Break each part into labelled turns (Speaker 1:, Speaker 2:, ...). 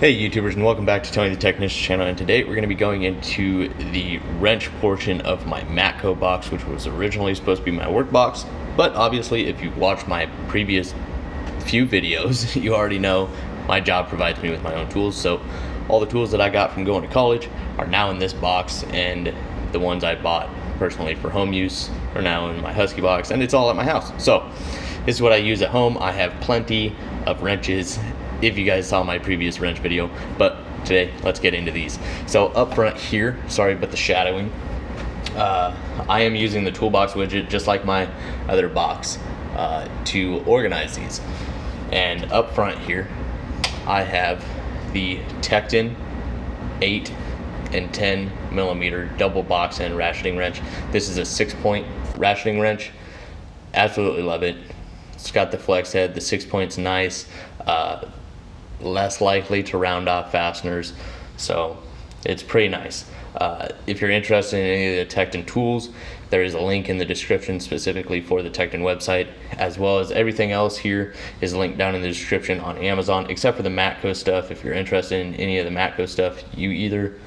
Speaker 1: Hey YouTubers, and welcome back to Tony the Technician channel, and today we're going to be going into the wrench portion of my Matco box, which was originally supposed to be my work box, but obviously if you've watched my previous few videos, you already know my job provides me with my own tools, so all the tools that I got from going to college are now in this box, and the ones I bought personally for home use are now in my Husky box, and it's all at my house. So this is what I use at home. I have plenty of wrenches, if you guys saw my previous wrench video, but today let's get into these. So up front here, sorry about the shadowing, I am using the toolbox widget just like my other box to organize these. And up front here I have the Tecton 8 and 10 millimeter double box end ratcheting wrench. This is a 6-point ratcheting wrench. Absolutely love it. It's got the flex head, the 6 points nice, less likely to round off fasteners, so it's pretty nice. If you're interested in any of the Tecton tools, there is a link in the description specifically for the Tecton website, as well as everything else here is linked down in the description on Amazon, except for the Matco stuff. If you're interested in any of the Matco stuff, you either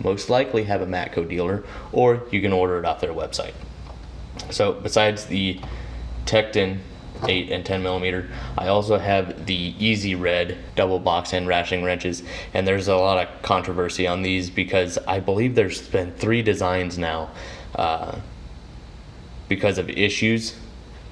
Speaker 1: most likely have a Matco dealer or you can order it off their website. So besides the Tecton 8 and 10 millimeter, I also have the Easy Red double box end ratcheting wrenches, and there's a lot of controversy on these because I believe there's been 3 designs now because of issues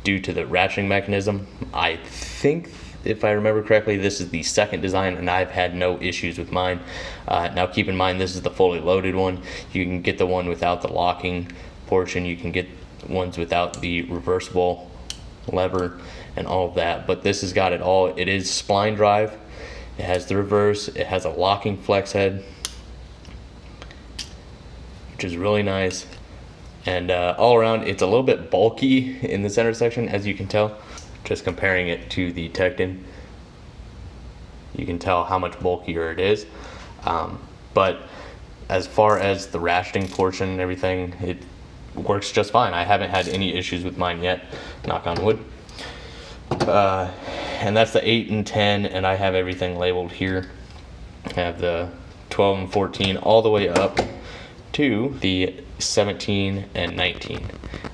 Speaker 1: due to the ratcheting mechanism. I think, if I remember correctly, this is the second design, and I've had no issues with mine. Now keep in mind, this is the fully loaded one. You can get the one without the locking portion, you can get ones without the reversible lever and all of that, but this has got it all. It is spline drive, it has the reverse, it has a locking flex head, which is really nice, and all around it's a little bit bulky in the center section, as you can tell. Just comparing it to the Tecton, you can tell how much bulkier it is, but as far as the ratcheting portion and everything, it works just fine. I haven't had any issues with mine yet, knock on wood. And that's the 8 and 10, and I have everything labeled here. I have the 12 and 14 all the way up to the 17 and 19.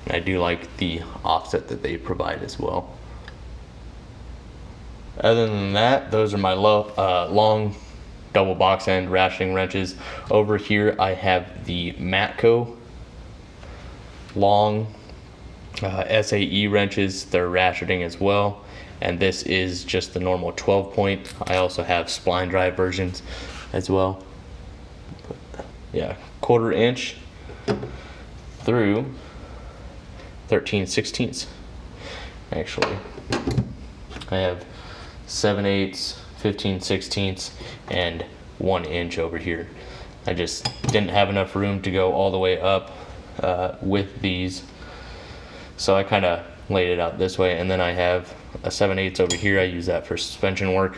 Speaker 1: And I do like the offset that they provide as well. Other than that, those are my long double box end ratcheting wrenches. Over here I have the Matco long SAE wrenches. They're ratcheting as well, and this is just the normal 12-point. I also have spline drive versions as well, but yeah, 1/4 inch through 13/16. Actually, I have 7/8, 15/16, and 1 inch over here. I just didn't have enough room to go all the way up with these, so I kind of laid it out this way, and then I have a 7/8 over here. I use that for suspension work.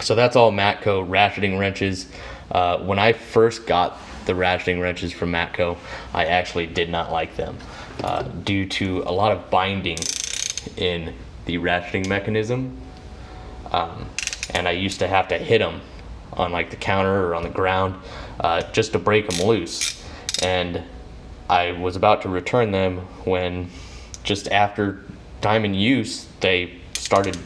Speaker 1: So that's all Matco ratcheting wrenches. When I first got the ratcheting wrenches from Matco, I actually did not like them due to a lot of binding in the ratcheting mechanism, and I used to have to hit them on like the counter or on the ground just to break them loose. And I was about to return them when, just after time in use, they started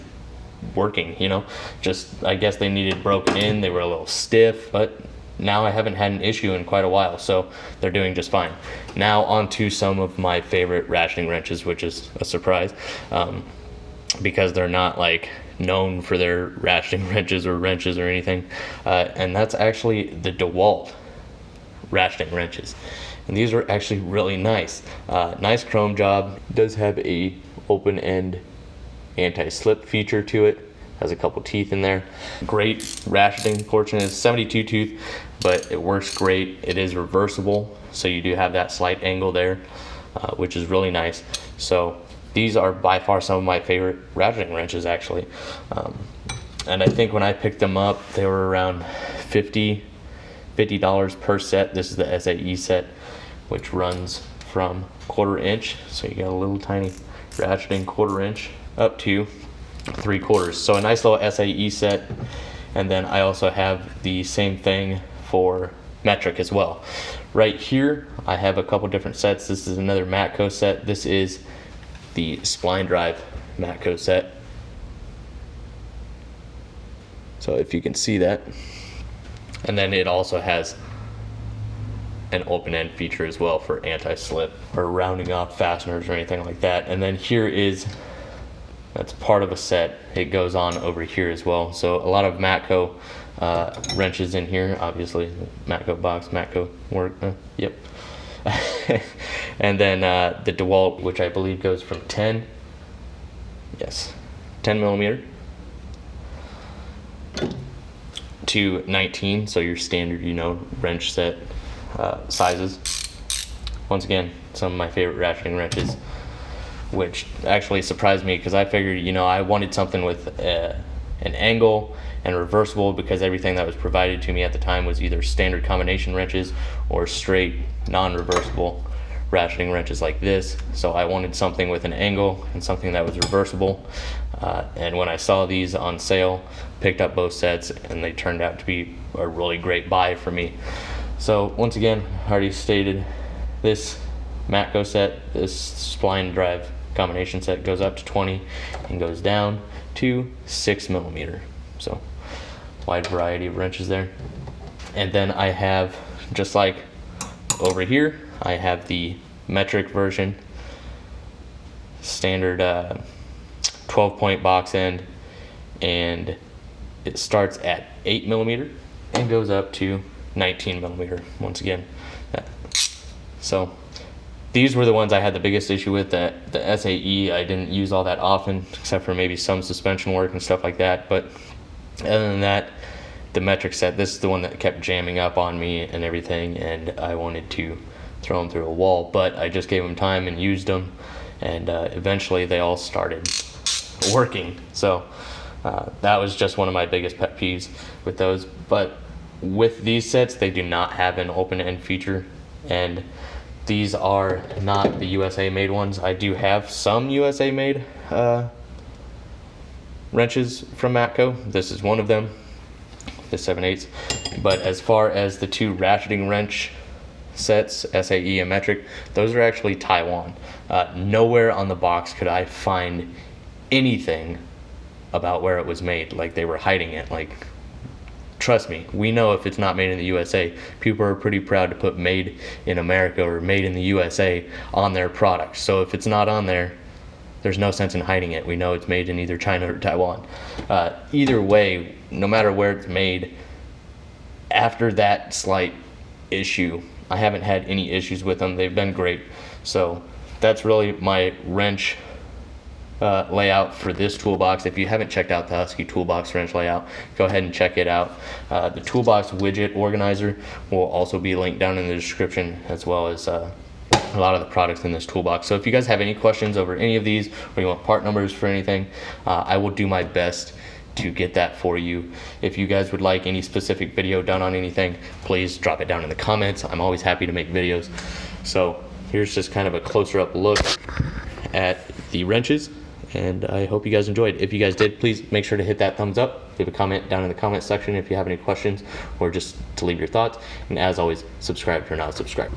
Speaker 1: working, you know, just I guess they needed broken in. They were a little stiff, but now I haven't had an issue in quite a while, so they're doing just fine. Now on to some of my favorite ratcheting wrenches, which is a surprise because they're not like known for their ratcheting wrenches or anything, and that's actually the Dewalt ratcheting wrenches. And these are actually really nice. Nice chrome job. It does have a open end anti-slip feature to it. Has a couple teeth in there. Great ratcheting portion. Is 72 tooth, but it works great. It is reversible, so you do have that slight angle there, which is really nice. So these are by far some of my favorite ratcheting wrenches, actually. And I think when I picked them up, they were around $50 per set. This is the SAE set, which runs from 1/4 inch, so you got a little tiny ratcheting 1/4 inch up to 3/4. So a nice little SAE set. And then I also have the same thing for metric as well. Right here, I have a couple different sets. This is another Matco set. This is the spline drive Matco set. So if you can see that. And then it also has an open end feature as well for anti-slip or rounding off fasteners or anything like that. And then here is, that's part of a set. It goes on over here as well. So a lot of Matco wrenches in here, obviously. Matco box, Matco work, yep. And then the Dewalt, which I believe goes from 10 millimeter to 19, so your standard, you know, wrench set sizes. Once again, some of my favorite ratcheting wrenches, which actually surprised me because I figured, you know, I wanted something with an angle and reversible, because everything that was provided to me at the time was either standard combination wrenches or straight non-reversible ratcheting wrenches like this. So I wanted something with an angle and something that was reversible. And when I saw these on sale, picked up both sets, and they turned out to be a really great buy for me. So once again, I already stated, this Matco set, this spline drive combination set, goes up to 20 and goes down to 6 millimeter. So wide variety of wrenches there. And then I have, just like over here, I have the metric version, standard 12-point box end, and it starts at 8 millimeter and goes up to 19 millimeter once again. So these were the ones I had the biggest issue with. That the SAE I didn't use all that often, except for maybe some suspension work and stuff like that. But other than that, the metric set, this is the one that kept jamming up on me and everything, and I wanted to throw them through a wall. But I just gave them time and used them, and eventually they all started working. So that was just one of my biggest pet peeves with those. But with these sets, they do not have an open end feature, and these are not the USA made ones. I do have some USA made wrenches from Matco. This is one of them, the 7/8. But as far as the two ratcheting wrench sets, SAE and metric, those are actually Taiwan. Nowhere on the box could I find anything about where it was made. Like, they were hiding it. Like, trust me, we know if it's not made in the USA, people are pretty proud to put made in America or made in the USA on their products. So if it's not on there, there's no sense in hiding it. We know it's made in either China or Taiwan. Either way, no matter where it's made, after that slight issue, I haven't had any issues with them. They've been great. So that's really my wrench layout for this toolbox. If you haven't checked out the Husky Toolbox wrench layout, go ahead and check it out. The toolbox widget organizer will also be linked down in the description, as well as a lot of the products in this toolbox. So if you guys have any questions over any of these, or you want part numbers for anything, I will do my best to get that for you. If you guys would like any specific video done on anything, please drop it down in the comments. I'm always happy to make videos. So here's just kind of a closer up look at the wrenches, and I hope you guys enjoyed. If you guys did, please make sure to hit that thumbs up, leave a comment down in the comment section if you have any questions, or just to leave your thoughts. And as always, subscribe if you're not subscribed.